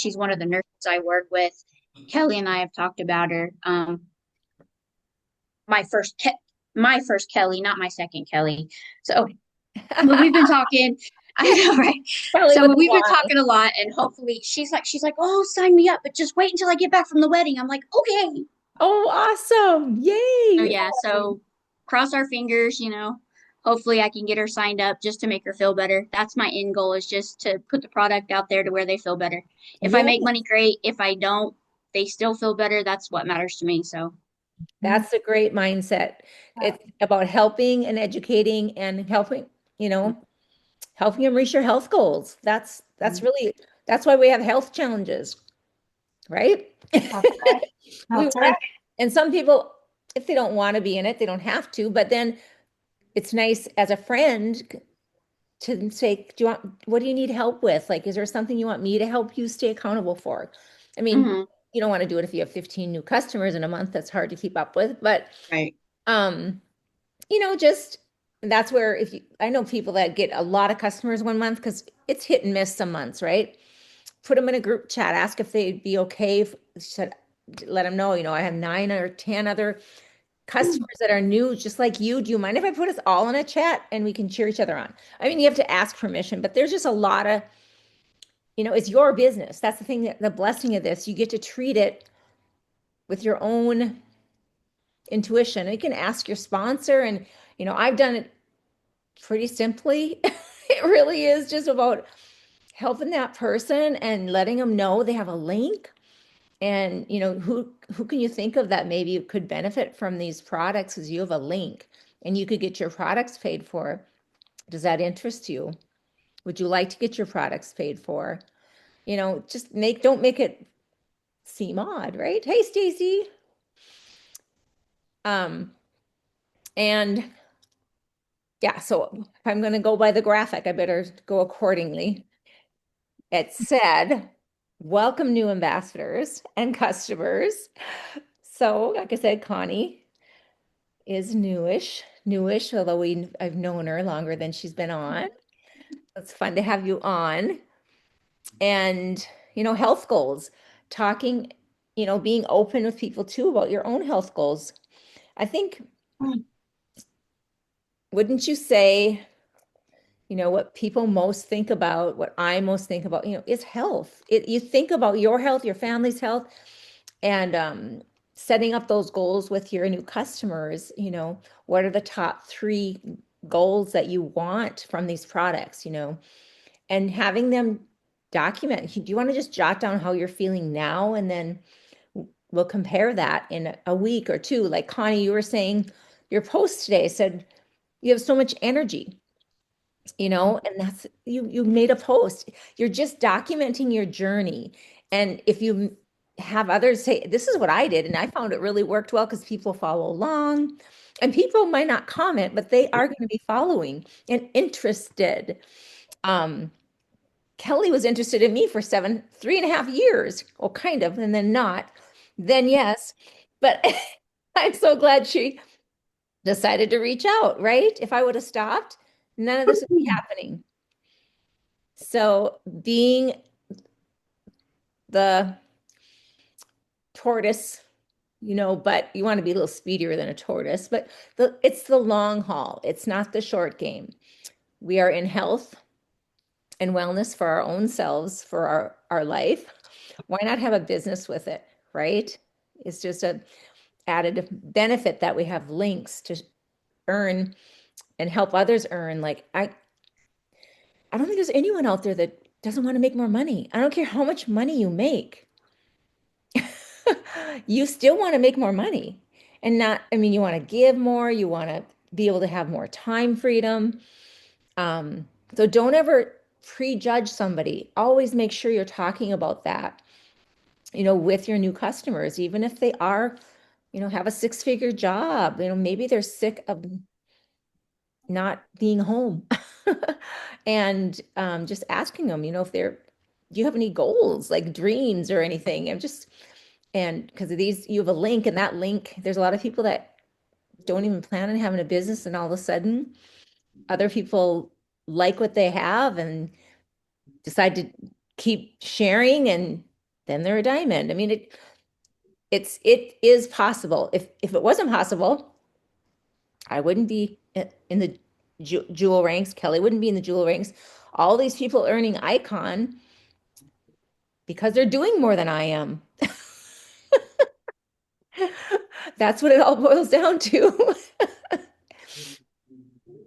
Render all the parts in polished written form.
she's one of the nurses I work with. Kelly and I have talked about her. My first my first Kelly, not my second Kelly. So, but we've been talking. I know, right? Kelly with So the we've been Y. talking a lot, and hopefully, she's like, oh, sign me up, but just wait until I get back from the wedding. I'm like, okay. Oh, awesome. So Yay. yeah, so cross our fingers, hopefully I can get her signed up just to make her feel better. That's my end goal is just to put the product out there to where they feel better. If I Yeah, make money, great. If I don't, they still feel better. That's what matters to me. So, that's a great mindset. It's about helping and educating and helping, you know, helping them reach their health goals. That's why we have health challenges, right? that's right. We That's want, right. and some people, if they don't want to be in it, they don't have to, but then it's nice as a friend to say, what do you need help with? Like, is there something you want me to help you stay accountable for? I mean, Hmm. you don't want to do it if you have 15 new customers in a month. That's hard to keep up with, but Right. um, just that's where I know people that get a lot of customers one month because it's hit and miss some months, right? Put them in a group chat, ask if they'd be okay. Said, let them know, I have 9 or 10 other customers that are new, just like you. Do you mind if I put us all in a chat and we can cheer each other on? I mean, you have to ask permission, but there's just a lot of, it's your business. That's the thing, that the blessing of this, you get to treat it with your own intuition. You can ask your sponsor, and I've done it pretty simply. It really is just about helping that person and letting them know they have a link. And who can you think of that maybe could benefit from these products, as you have a link and you could get your products paid for. Does that interest you? Would you like to get your products paid for? Just don't make it seem odd, right? Hey, Stacy. Um, and yeah, so if I'm going to go by the graphic, I better go accordingly. It said, welcome new ambassadors and customers. So, like I said, Connie is newish, although I've known her longer than she's been on. It's fun to have you on. And, health goals, talking, being open with people too about your own health goals. I think, wouldn't you say, what people most think about, what I most think about, is health. You think about your health, your family's health, and setting up those goals with your new customers. What are the top 3 goals that you want from these products, and having them document. Do you want to just jot down how you're feeling now, and then we'll compare that in a week or two? Like Connie, you were saying your post today said you have so much energy, and that's you made a post. You're just documenting your journey. And if you have others say, this is what I did, and I found it really worked well, because people follow along, and people might not comment, but they are going to be following and interested. Um, Kelly was interested in me for 3.5 years, well, kind of, and then not, then yes. But I'm so glad she decided to reach out, right? If I would have stopped, none of this would be happening. So being the tortoise, but you want to be a little speedier than a tortoise, but it's the long haul. It's not the short game. We are in health and wellness for our own selves, for our life. Why not have a business with it, right? It's just a added benefit that we have links to earn and help others earn. Like I don't think there's anyone out there that doesn't want to make more money. I don't care how much money you make. You still want to make more money. And not, I mean, you want to give more, you want to be able to have more time freedom. So don't ever prejudge somebody. Always make sure you're talking about that, with your new customers, even if they are, have a 6-figure job, maybe they're sick of not being home. And just asking them, if do you have any goals, like dreams or anything? And because of these, you have a link, and that link, there's a lot of people that don't even plan on having a business, and all of a sudden, other people like what they have and decide to keep sharing, and then they're a diamond. I mean, it is possible. If it wasn't possible, I wouldn't be in the jewel ranks. Kelly wouldn't be in the jewel ranks. All these people earning icon because they're doing more than I am. That's what it all boils down to.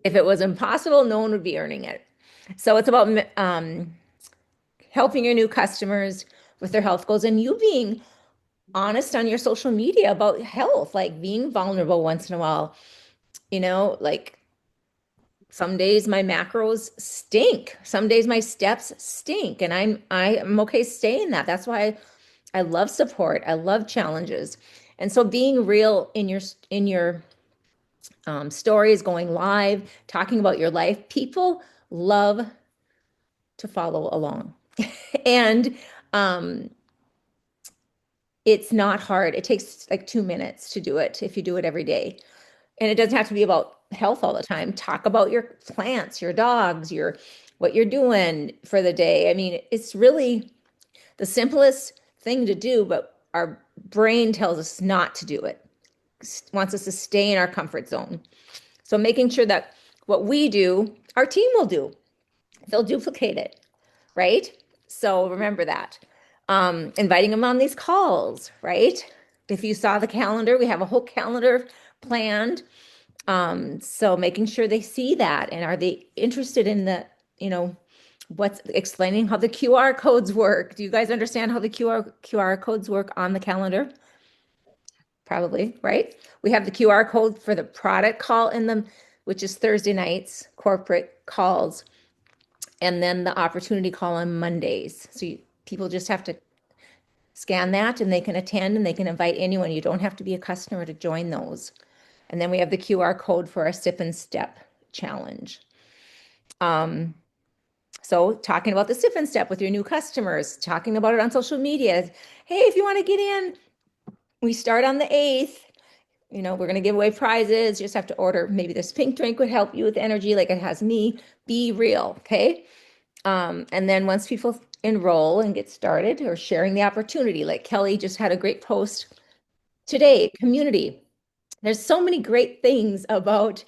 If it was impossible, no one would be earning it. So it's about helping your new customers with their health goals and you being honest on your social media about health, like being vulnerable once in a while. Like some days my macros stink. Some days my steps stink. And I'm okay saying that. That's why I love support. I love challenges. And so being real in your stories, going live, talking about your life, people love to follow along. And um, it's not hard. It takes like 2 minutes to do it if you do it every day. And it doesn't have to be about health all the time. Talk about your plants, your dogs, your what you're doing for the day. I mean, it's really the simplest thing to do, but our brain tells us not to do it. Wants us to stay in our comfort zone. So making sure that what we do, our team will do. They'll duplicate it, right? So remember that. Inviting them on these calls, right? If you saw the calendar, we have a whole calendar planned. So making sure they see that and are they interested in what's explaining how the QR codes work? Do you guys understand how the QR codes work on the calendar? Probably, right? We have the QR code for the product call in them, which is Thursday nights, corporate calls, and then the opportunity call on Mondays. So people just have to scan that and they can attend and they can invite anyone. You don't have to be a customer to join those. And then we have the QR code for our sip and step challenge. So talking about the sip and step with your new customers, talking about it on social media. Hey, if you want to get in, we start on the 8th. We're going to give away prizes. You just have to order. Maybe this pink drink would help you with energy like it has me. Be real, okay? And then once people enroll and get started or sharing the opportunity, like Kelly just had a great post today, community. There's so many great things about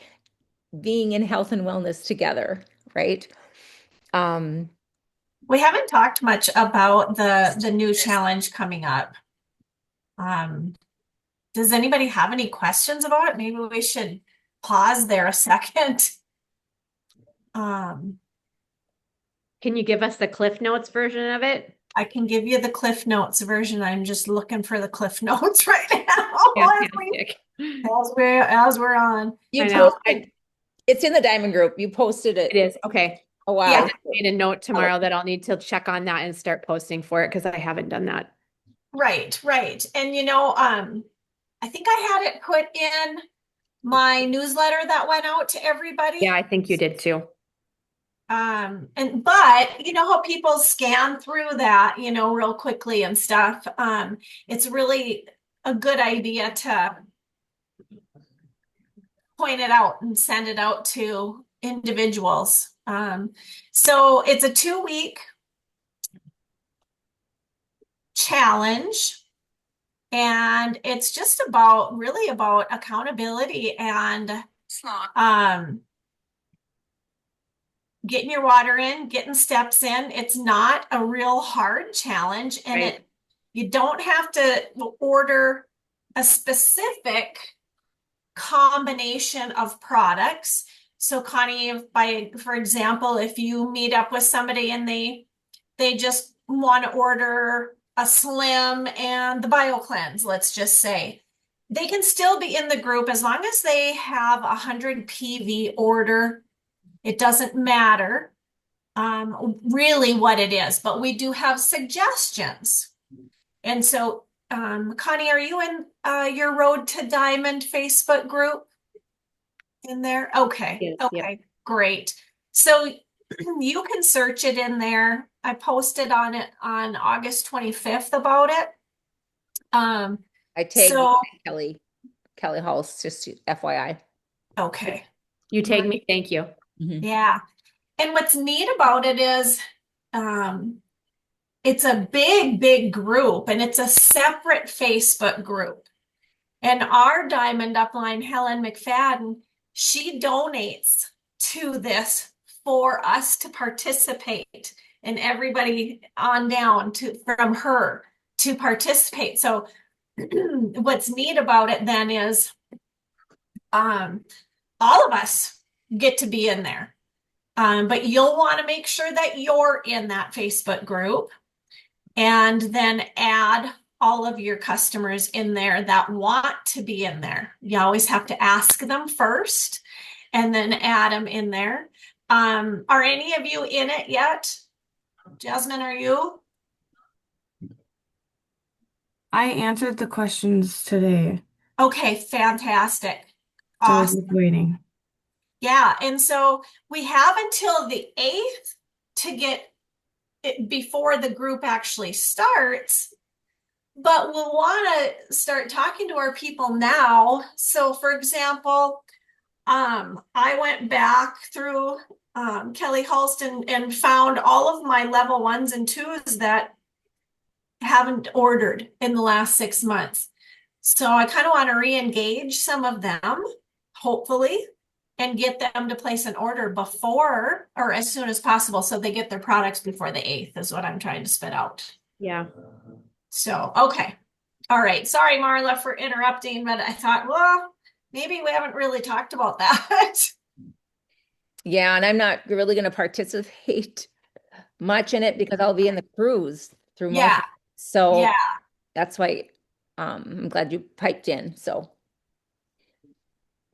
being in health and wellness together, right? We haven't talked much about the new challenge coming up. Does anybody have any questions about it? Maybe we should pause there a second. Can you give us the Cliff Notes version of it? I can give you the Cliff Notes version. I'm just looking for the Cliff Notes right now Fantastic. as we're on. You I know. posted, it's in the Diamond group. You posted it. It is. Okay. A while. Yeah, I just made a note tomorrow that I'll need to check on that and start posting for it because I haven't done that. Right. And I think I had it put in my newsletter that went out to everybody. Yeah, I think you did too. But you know how people scan through that, real quickly and stuff. It's really a good idea to point it out and send it out to individuals. So it's a 2-week challenge. And it's just really about accountability and getting your water in, getting steps in. It's not a real hard challenge, and Right. you don't have to order a specific combination of products. So Connie, for example, if you meet up with somebody and they just want to order a Slim and the Bio Cleanse, let's just say, they can still be in the group as long as they have 100 PV order. It doesn't matter really what it is, but we do have suggestions. And so, Connie, are you in your Road to Diamond Facebook group in there? Okay. Yes, Okay, yep. Great. So you can search it in there. I posted on it on August 25th about it. I tagged So Kelly Halls, just FYI. okay. You tagged me. Thank you. Mhm. Yeah. And what's neat about it is It's a big, big group, and it's a separate Facebook group. And our Diamond Upline, Helen McFadden, she donates to this for us to participate, and everybody on down to from her to participate. So what's neat about it then is all of us get to be in there. But you'll want to make sure that you're in that Facebook group and then add all of your customers in there that want to be in there. You always have to ask them first and then add them in there. Are any of you in it yet? Jasmine, are you? I answered the questions today, Okay, fantastic. so I was Awesome. just waiting. Yeah, and so we have until the 8th to get it before the group actually starts, but we'll want to start talking to our people now. So for example, I went back through Kelly Halston and found all of my level 1s and 2s that haven't ordered in the last 6 months. So I kind of want to re-engage some of them, hopefully, and get them to place an order before or as soon as possible so they get their products before the 8th is what I'm trying to spit out. Yeah. So, okay. All right. Sorry, Marla, for interrupting, but I thought, well, maybe we haven't really talked about that. Yeah, and I'm not really going to participate much in it because I'll be in the cruise through most of Yeah. it. So Yeah. that's why I'm glad you piped in. So,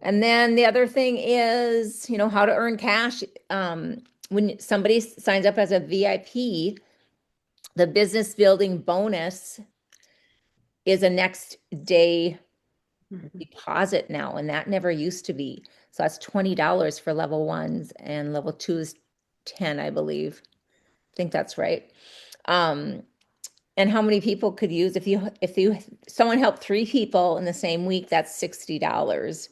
and then the other thing is, how to earn cash. When somebody signs up as a VIP, the business building bonus is a next day deposit now, and that never used to be. So that's $20 for level 1s, and level 2 is 10, I believe. I think that's right. And how many people could use if someone helped 3 people in the same week, that's $60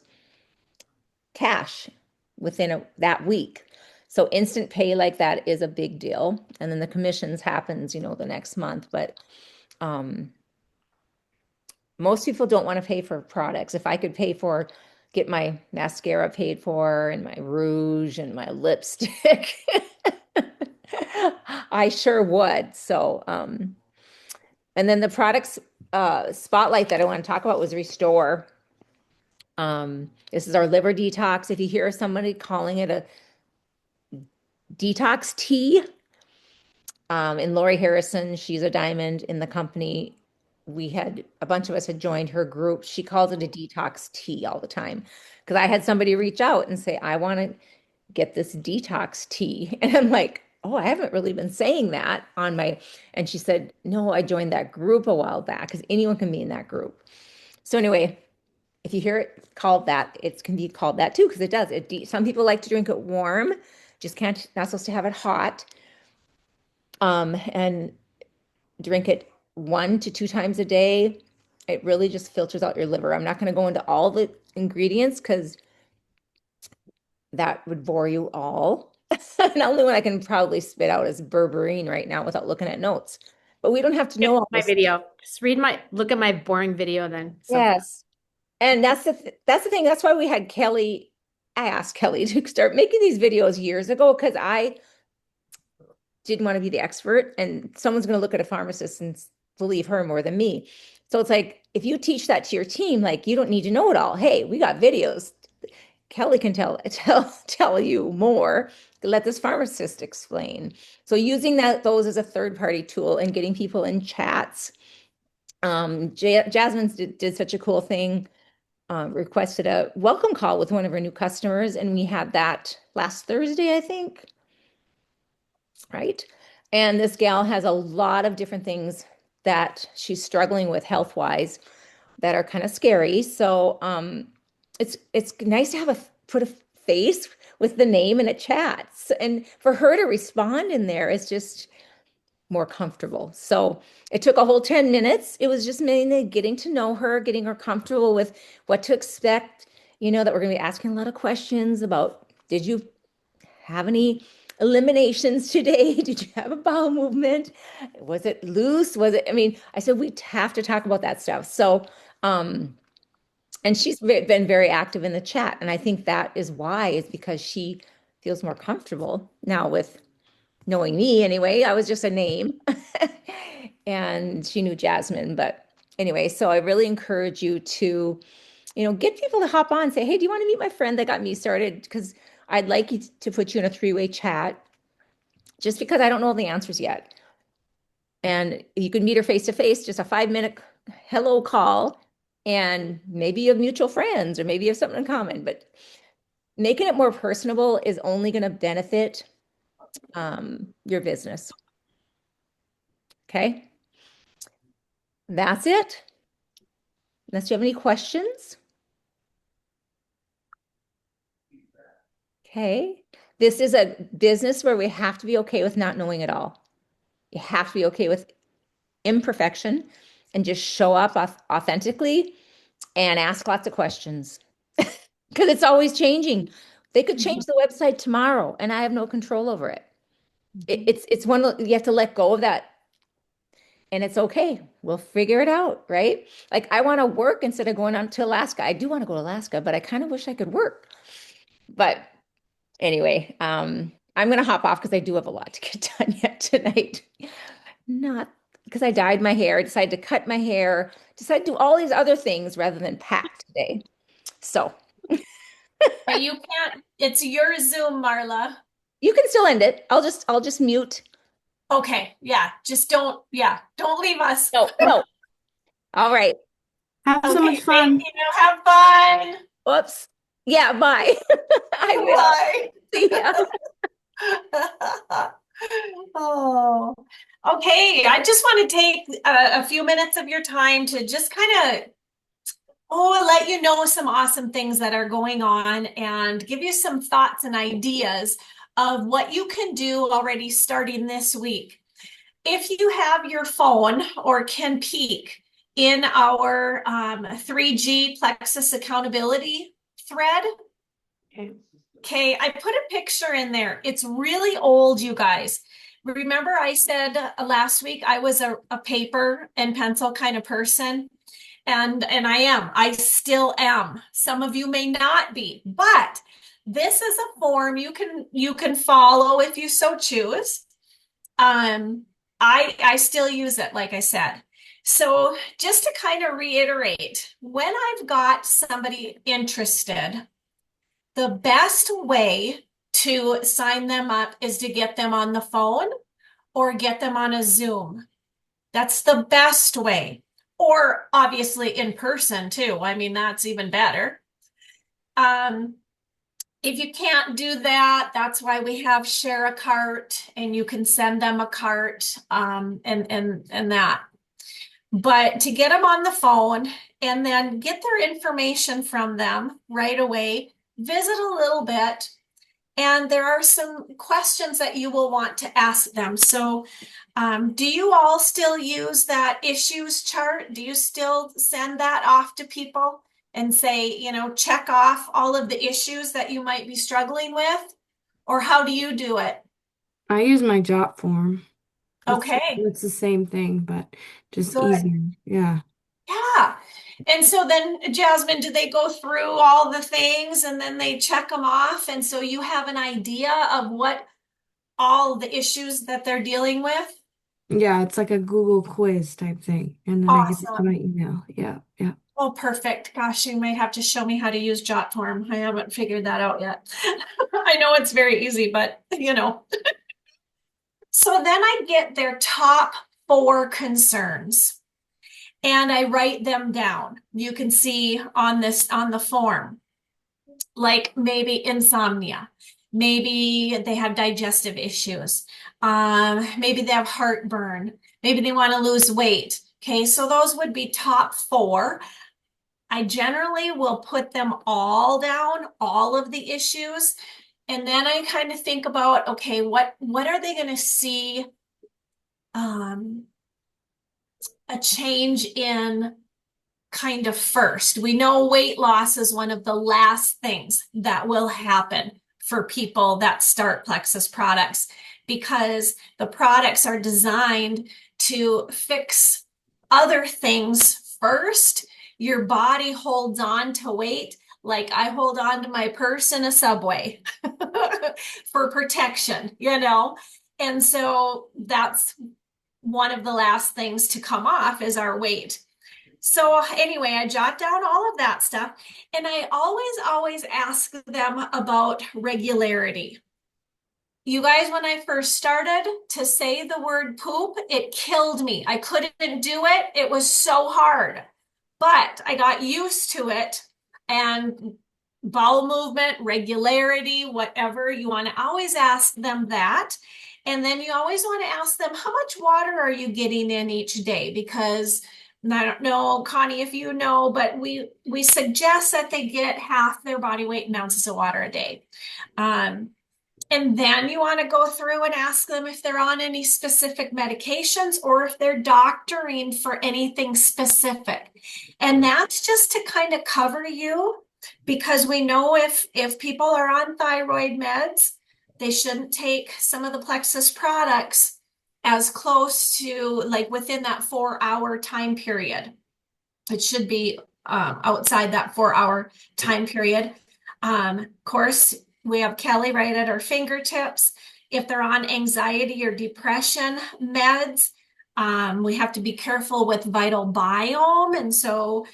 cash within that week. So instant pay like that is a big deal. And then the commissions happens, the next month. But most people don't want to pay for products. If I could get my mascara paid for and my rouge and my lipstick, I sure would. So, and then the products spotlight that I want to talk about was Restore. This is our liver detox. If you hear somebody calling it a detox tea, and Lori Harrison, she's a diamond in the company. A bunch of us had joined her group. She calls it a detox tea all the time. Because I had somebody reach out and say, I want to get this detox tea. And I'm like, oh, I haven't really been saying that and she said, no, I joined that group a while back because anyone can be in that group. So anyway, if you hear it called that, it can be called that too, because it does. Some people like to drink it warm, not supposed to have it hot. And drink it 1 to 2 times a day. It really just filters out your liver. I'm not going to go into all the ingredients because that would bore you all. The only one I can probably spit out is berberine right now without looking at notes. But we don't have to know all My this. video. Just look at my boring video then. So. Yes. And that's the thing. That's why we had Kelly. I asked Kelly to start making these videos years ago because I didn't want to be the expert, and someone's going to look at a pharmacist and believe her more than me. So it's like, if you teach that to your team, like, you don't need to know it all. Hey, we got videos. Kelly can tell you more. Let this pharmacist explain. So using those as a third-party tool and getting people in chats. Jasmine did such a cool thing. Requested a welcome call with one of her new customers, and we had that last Thursday, I think. Right? And this gal has a lot of different things that she's struggling with health-wise that are kind of scary. So it's nice to have put a face with the name in a chat. And for her to respond in there is just more comfortable. So it took a whole 10 minutes. It was just mainly getting to know her, getting her comfortable with what to expect, that we're going to be asking a lot of questions about, did you have any eliminations today? Did you have a bowel movement? Was it loose? Was it, I mean, I said, we have to talk about that stuff. So, and she's been very active in the chat. And I think that is why, is because she feels more comfortable now with knowing me anyway. I was just a name. And she knew Jasmine. But anyway, so I really encourage you to, get people to hop on and say, hey, do you want to meet my friend that got me started? Because I'd like you to put you in a three-way chat just because I don't know all the answers yet. And you can meet her face to face, just a 5-minute hello call. And maybe you have mutual friends or maybe you have something in common. But making it more personable is only going to benefit your business. Okay. That's it. Unless you have any questions. Okay. This is a business where we have to be okay with not knowing it all. You have to be okay with imperfection and just show up authentically and ask lots of questions because it's always changing. They could change the website tomorrow and I have no control over it. It's one of, you have to let go of that. And it's okay. We'll figure it out, right? Like I want to work instead of going on to Alaska. I do want to go to Alaska, but I kind of wish I could work. But anyway, I'm going to hop off because I do have a lot to get done yet tonight. Not because I dyed my hair, decided to cut my hair, decided to do all these other things rather than pack today. So But you can't, it's your Zoom, Marla. you can still end it. I'll just mute. Okay, yeah, just don't leave us. No, no. All right. Have so Okay, much fun. thank you. Have fun. Whoops. Yeah, bye. I will. Bye. Yeah. Oh, okay. I just want to take a few minutes of your time to just kind of let you know some awesome things that are going on and give you some thoughts and ideas of what you can do already starting this week. If you have your phone or can peek in our 3G Plexus accountability thread. Okay, I put a picture in there. It's really old, you guys. Remember I said last week I was a paper and pencil kind of person? And I still am. Some of you may not be, but this is a form you can follow if you so choose. I still use it, like I said. So just to kind of reiterate, when I've got somebody interested, the best way to sign them up is to get them on the phone or get them on a Zoom. That's the best way. Or obviously in person too. I mean, that's even better. If you can't do that, that's why we have share a cart and you can send them a cart and that. But to get them on the phone and then get their information from them right away, visit a little bit, and there are some questions that you will want to ask them. So do you all still use that issues chart? Do you still send that off to people and say, check off all of the issues that you might be struggling with? Or how do you do it? I use my jot form. Okay. It's the same thing, but just Good. easier. Yeah. Yeah. And so then, Jasmine, do they go through all the things and then they check them off? And so you have an idea of what all the issues that they're dealing with? Yeah, it's like a Google quiz type thing. And then I get it to Awesome. my email. Yeah, yeah. Oh, perfect. Gosh, you might have to show me how to use JotForm. I haven't figured that out yet. I know it's very easy, but So then I get their top 4 concerns and I write them down. You can see on the form, like maybe insomnia, maybe they have digestive issues, maybe they have heartburn, maybe they want to lose weight. Okay, so those would be top 4. I generally will put them all down, all of the issues, and then I kind of think about, okay, what are they going to see a change in kind of first? We know weight loss is one of the last things that will happen for people that start Plexus products, because the products are designed to fix other things first. Your body holds on to weight like I hold on to my purse in a subway for protection, you know? And so that's one of the last things to come off is our weight. So anyway, I jot down all of that stuff, and I always ask them about regularity. You guys, when I first started to say the word poop, it killed me. I couldn't do it. It was so hard, but I got used to it. And bowel movement, regularity, whatever, you want to always ask them that. And then you always want to ask them, how much water are you getting in each day? Because I don't know, Connie, if you know, but we suggest that they get half their body weight in ounces of water a day. And then you want to go through and ask them if they're on any specific medications or if they're doctoring for anything specific. And that's just to kind of cover you, because we know if people are on thyroid meds, they shouldn't take some of the Plexus products as close to like within that 4-hour time period. It should be outside that 4-hour time period. Of course, we have Kelly right at our fingertips. If they're on anxiety or depression meds, we have to be careful with vital biome. And so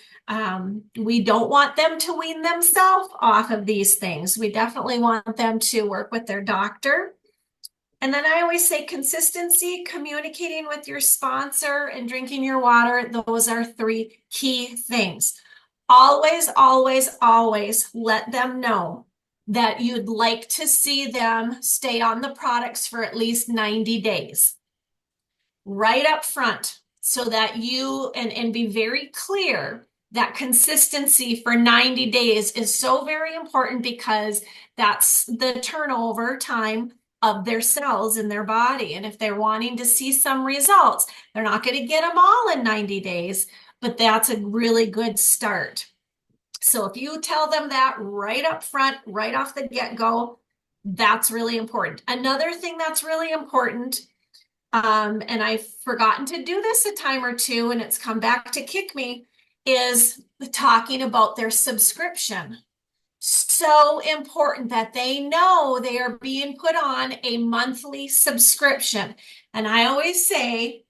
we don't want them to wean themselves off of these things. We definitely want them to work with their doctor. And then I always say consistency, communicating with your sponsor, and drinking your water. Those are 3 key things. Always let them know that you'd like to see them stay on the products for at least 90 days. Right up front, so that you, and be very clear that consistency for 90 days is so very important, because that's the turnover time of their cells in their body. And if they're wanting to see some results, they're not going to get them all in 90 days, but that's a really good start. So if you tell them that right up front, right off the get-go, that's really important. Another thing that's really important, and I've forgotten to do this a time or two, and it's come back to kick me, is talking about their subscription. So important that they know they are being put on a monthly subscription. And I always say,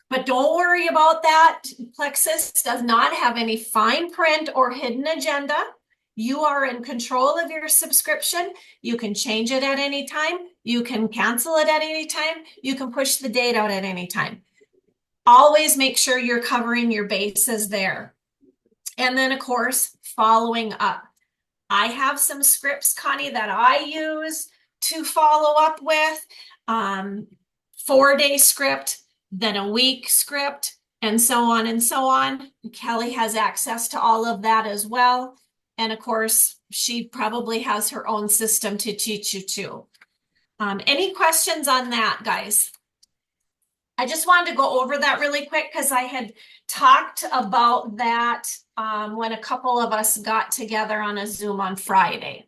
but don't worry about that. Plexus does not have any fine print or hidden agenda. You are in control of your subscription. You can change it at any time. You can cancel it at any time. You can push the date out at any time. Always make sure you're covering your bases there. And then, of course, following up. I have some scripts, Connie, that I use to follow up with. 4-day script, then a week script, and so on and so on. Kelly has access to all of that as well. And of course, she probably has her own system to teach you too. Any questions on that, guys? I just wanted to go over that really quick because I had talked about that when a couple of us got together on a Zoom on Friday.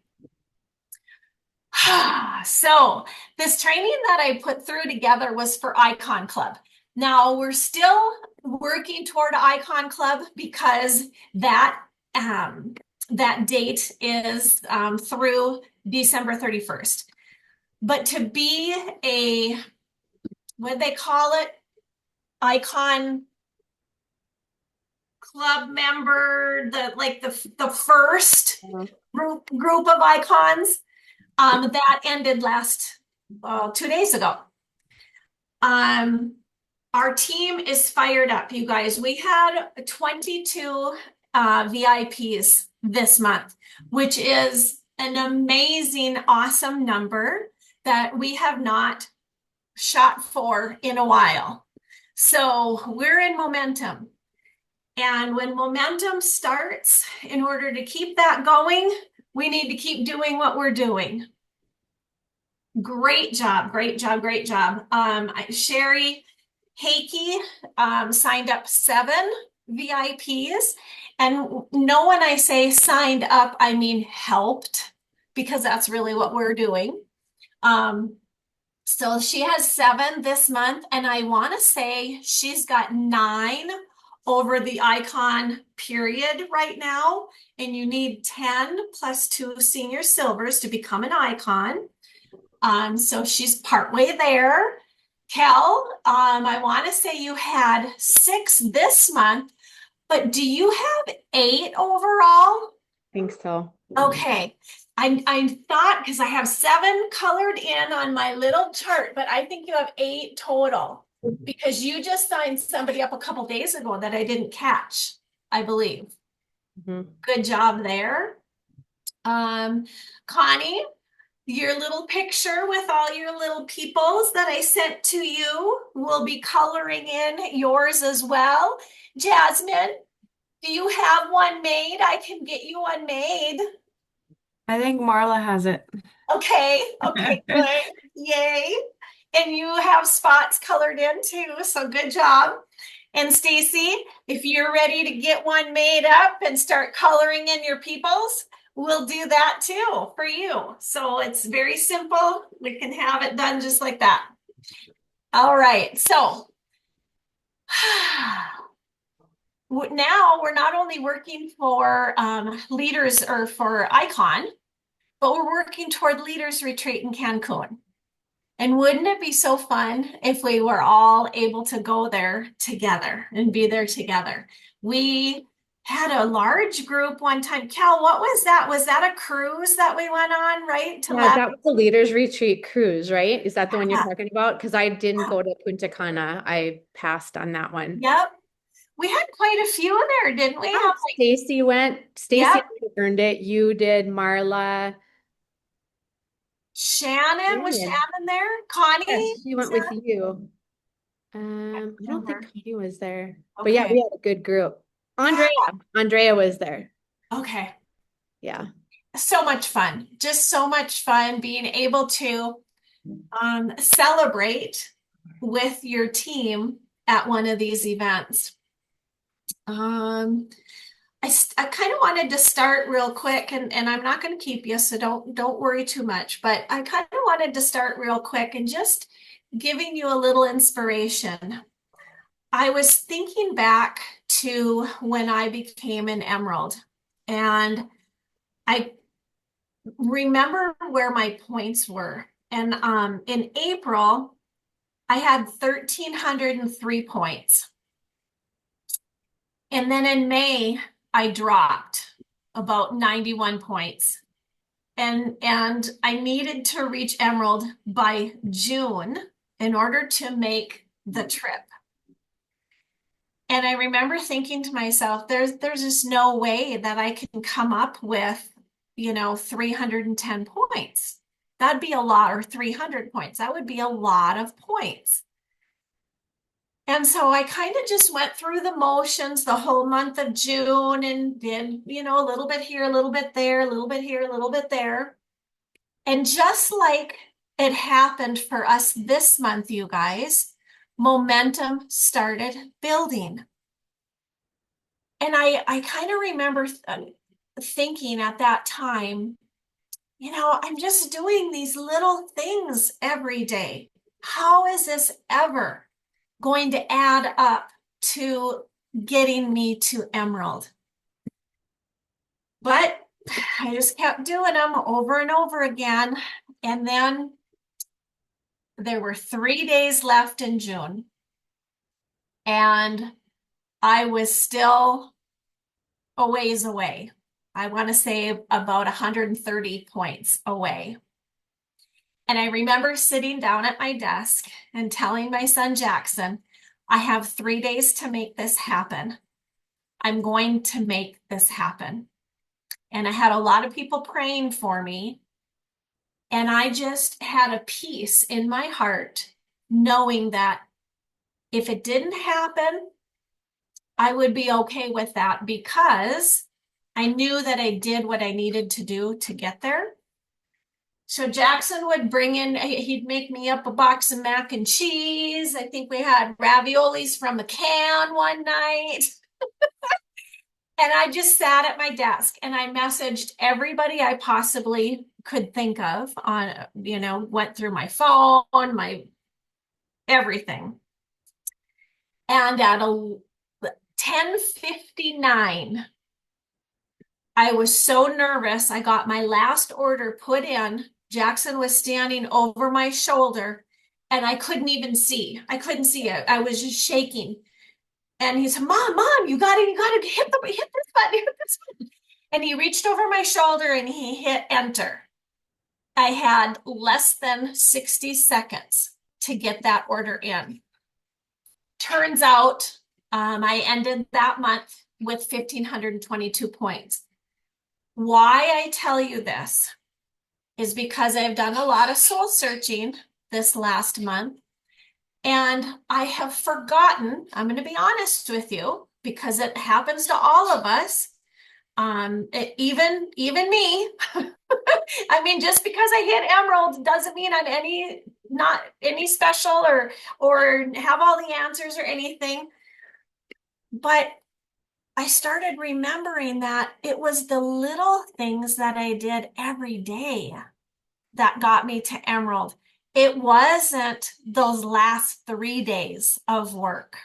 So this training that I put through together was for Icon Club. Now we're still working toward Icon Club because that date is through December 31st. But to be a, what they call it, Icon Club member, the first group of icons, that ended 2 days ago. Our team is fired up, you guys. We had 22 VIPs this month, which is an amazing, awesome number that we have not shot for in a while. So we're in momentum. And when momentum starts, in order to keep that going, we need to keep doing what we're doing. Great job, great job, great job. Sherry Hakey signed up 7 VIPs. And no, when I say signed up, I mean helped because that's really what we're doing. So she has 7 this month, and I want to say she's got 9 over the icon period right now, and you need 10 plus 2 senior silvers to become an icon. So she's partway there. Kel, I want to say you had 6 this month, but do you have 8 overall? Think so. Okay. I thought because I have 7 colored in on my little chart, but I think you have 8 total because you just signed somebody up a couple days ago that I didn't catch, I believe. Mhm. Good job there. Connie, your little picture with all your little peoples that I sent to you will be coloring in yours as well. Jasmine, do you have one made? I can get you one made. I think Marla has it. Okay, okay, good. Yay. And you have spots colored in too, so good job. And Stacy, if you're ready to get one made up and start coloring in your peoples, we'll do that too for you. So it's very simple. We can have it done just like that. All right, so now we're not only working for leaders or for Icon, but we're working toward Leaders Retreat in Cancun. And wouldn't it be so fun if we were all able to go there together and be there together? We had a large group one time. Cal, what was that? Was that a cruise that we went on, right? To Yeah, Latin? that was the Leaders Retreat cruise, right? Is that the one you're Yeah. talking about? Because I didn't go to Punta Cana. I passed on that one. Yep. We had quite a few there, didn't we? Yeah, Stacy went. Stacy Yep. earned it. You did, Marla. Shannon, was Shannon. Shannon there? Connie? Yes, she went with you. I don't think Remember. Connie was there. But yeah, Okay. we had a good group. Yeah. Andrea was there. Okay. Yeah. So much fun. Just so much fun being able to celebrate with your team at one of these events. I kind of wanted to start real quick, and I'm not going to keep you, so don't worry too much. But I kind of wanted to start real quick and just giving you a little inspiration. I was thinking back to when I became an Emerald, and I remember where my points were. And in April, I had 1,303 points. And then in May, I dropped about 91 points. And I needed to reach Emerald by June in order to make the trip. And I remember thinking to myself, there's just no way that I can come up with, 310 points. That'd be a lot, or 300 points. That would be a lot of points. And so I kind of just went through the motions the whole month of June and did, a little bit here, a little bit there, a little bit here, a little bit there. And just like it happened for us this month, you guys, momentum started building. And I kind of remember thinking at that time, I'm just doing these little things every day. How is this ever going to add up to getting me to Emerald? But I just kept doing them over and over again. And then there were 3 days left in June. And I was still a ways away. I want to say about 130 points away. And I remember sitting down at my desk and telling my son Jackson, I have 3 days to make this happen. I'm going to make this happen. And I had a lot of people praying for me. And I just had a peace in my heart, knowing that if it didn't happen, I would be okay with that because I knew that I did what I needed to do to get there. So Jackson would bring in, he'd make me up a box of mac and cheese. I think we had raviolis from a can one night. And I just sat at my desk and I messaged everybody I possibly could think of on, went through my phone, my everything. And at 10:59, I was so nervous. I got my last order put in. Jackson was standing over my shoulder and I couldn't even see. I couldn't see it. I was just shaking. And he said, Mom, you gotta hit this button, hit this button. And he reached over my shoulder and he hit enter. I had less than 60 seconds to get that order in. Turns out I ended that month with 1,522 points. Why I tell you this is because I've done a lot of soul searching this last month, and I have forgotten, I'm going to be honest with you, because it happens to all of us, even me. I mean, just because I hit emerald doesn't mean I'm not any special or have all the answers or anything. But I started remembering that it was the little things that I did every day that got me to emerald. It wasn't those last 3 days of work.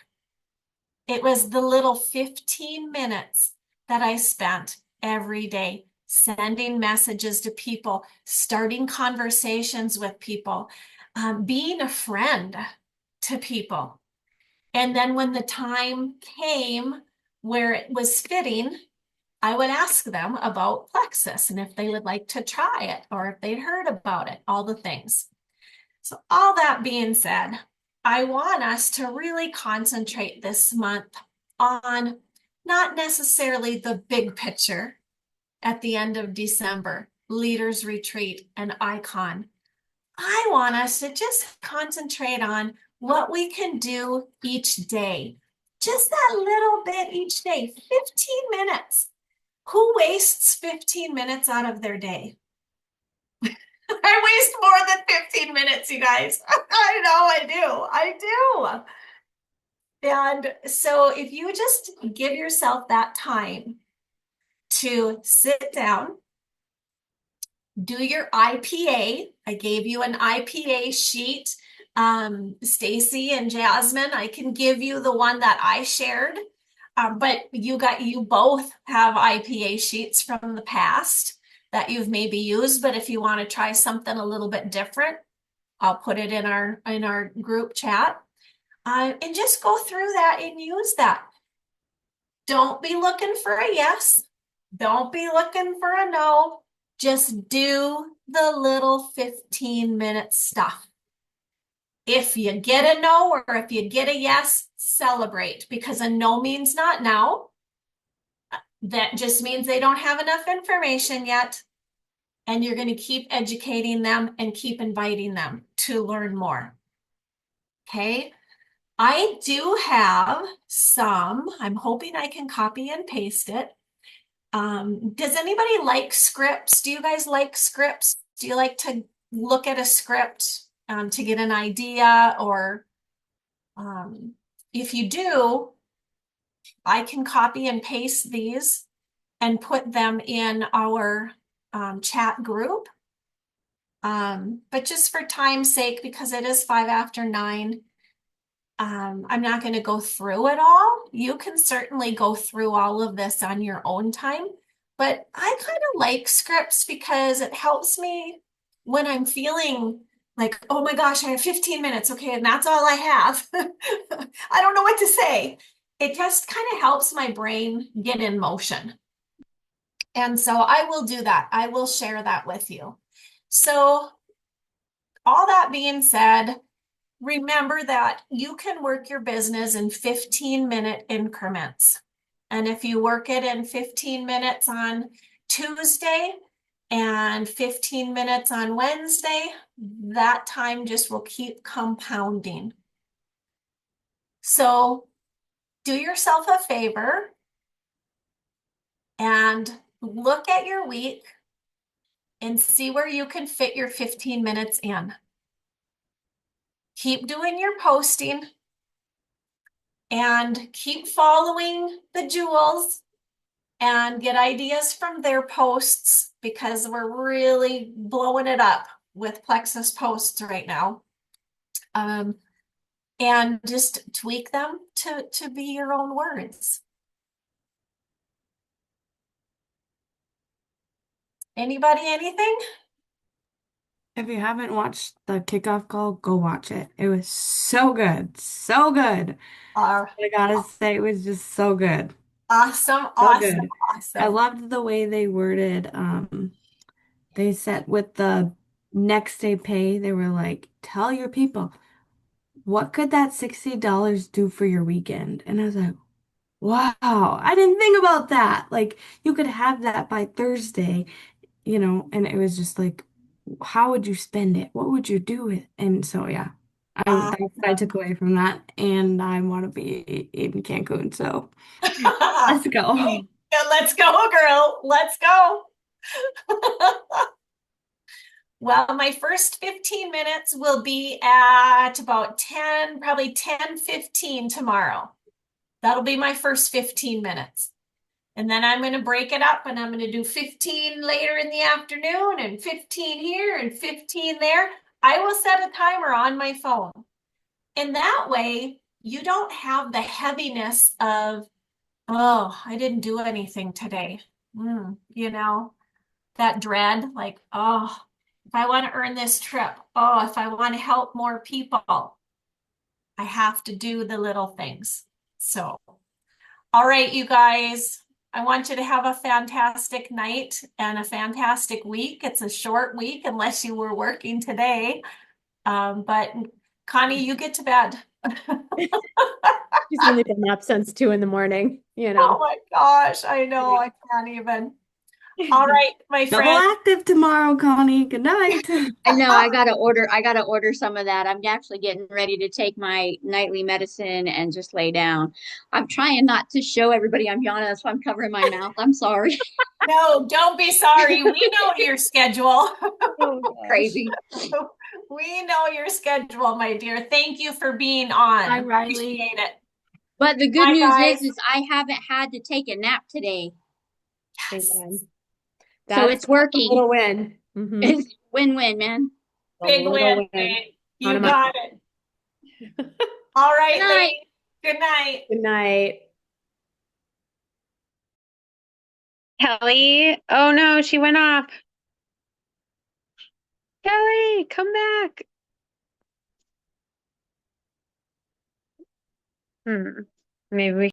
It was the little 15 minutes that I spent every day sending messages to people, starting conversations with people, being a friend to people. And then when the time came where it was fitting, I would ask them about Plexus and if they would like to try it or if they'd heard about it, all the things. So all that being said, I want us to really concentrate this month on not necessarily the big picture at the end of December, Leaders Retreat and Icon. I want us to just concentrate on what we can do each day. Just that little bit each day, 15 minutes. Who wastes 15 minutes out of their day? I waste more than 15 minutes, you guys. I know I do. And so if you just give yourself that time to sit down, do your IPA. I gave you an IPA sheet. Stacy and Jasmine, I can give you the one that I shared. But you both have IPA sheets from the past that you've maybe used. But if you want to try something a little bit different, I'll put it in our group chat. And just go through that and use that. Don't be looking for a yes. Don't be looking for a no. Just do the little 15-minute stuff. If you get a no or if you get a yes, celebrate, because a no means not now. That just means they don't have enough information yet. And you're going to keep educating them and keep inviting them to learn more. Okay. I do have some, I'm hoping I can copy and paste it. Does anybody like scripts? Do you guys like scripts? Do you like to look at a script to get an idea? Or if you do, I can copy and paste these and put them in our chat group. But just for time's sake, because it is 9:05, I'm not going to go through it all. You can certainly go through all of this on your own time, but I kind of like scripts because it helps me when I'm feeling like, oh my gosh, I have 15 minutes. Okay, and that's all I have. I don't know what to say. It just kind of helps my brain get in motion. And so I will do that. I will share that with you. So all that being said, remember that you can work your business in 15-minute increments. And if you work it in 15 minutes on Tuesday and 15 minutes on Wednesday, that time just will keep compounding. So do yourself a favor and look at your week and see where you can fit your 15 minutes in. Keep doing your posting and keep following the jewels and get ideas from their posts because we're really blowing it up with Plexus posts right now. And just tweak them to be your own words. Anybody, anything? If you haven't watched the kickoff call, go watch it. It was so good. So good. Uh, I gotta say, it was just so good. awesome, So awesome, good. I awesome. loved the way they worded, they said with the next day pay, they were like, tell your people, what could that $60 do for your weekend? And I was like, wow, I didn't think about that. Like, you could have that by Thursday, and it was just like, how would you spend it? What would you do with? And so, yeah, that's what I took away from that. And I want to be in Cancun. So let's go. Yeah, let's go, girl. Let's go. Well, my first 15 minutes will be at about 10, probably 10:15 tomorrow. That'll be my first 15 minutes. And then I'm going to break it up and I'm going to do 15 later in the afternoon and 15 here and 15 there. I will set a timer on my phone. And that way you don't have the heaviness of, oh, I didn't do anything today. That dread, like, oh, if I want to earn this trip, oh, if I want to help more people, I have to do the little things. So, all right, you guys, I want you to have a fantastic night and a fantastic week. It's a short week unless you were working today. But Connie, you get to bed. She's only been up since 2 in the morning, Oh my gosh, I know, I can't even. All right, my Double friend. active tomorrow, Connie. Good night. I know I gotta order some of that. I'm actually getting ready to take my nightly medicine and just lay down. I'm trying not to show everybody I'm yawning. That's why I'm covering my mouth. I'm sorry. No, don't be sorry. We know your schedule. Oh gosh. Crazy. We know your schedule, my dear. Thank you for being on. Bye, Riley. Appreciate it. But the good Bye, news guys. is I haven't had to take a nap today. Amen. So That's it's a working. little win. Mhm. It's win-win, man. A Big little win. win. You got it. All right, Good night. ladies. Good night. Good night. Kelly. Oh no, she went off. Kelly, come back. Maybe we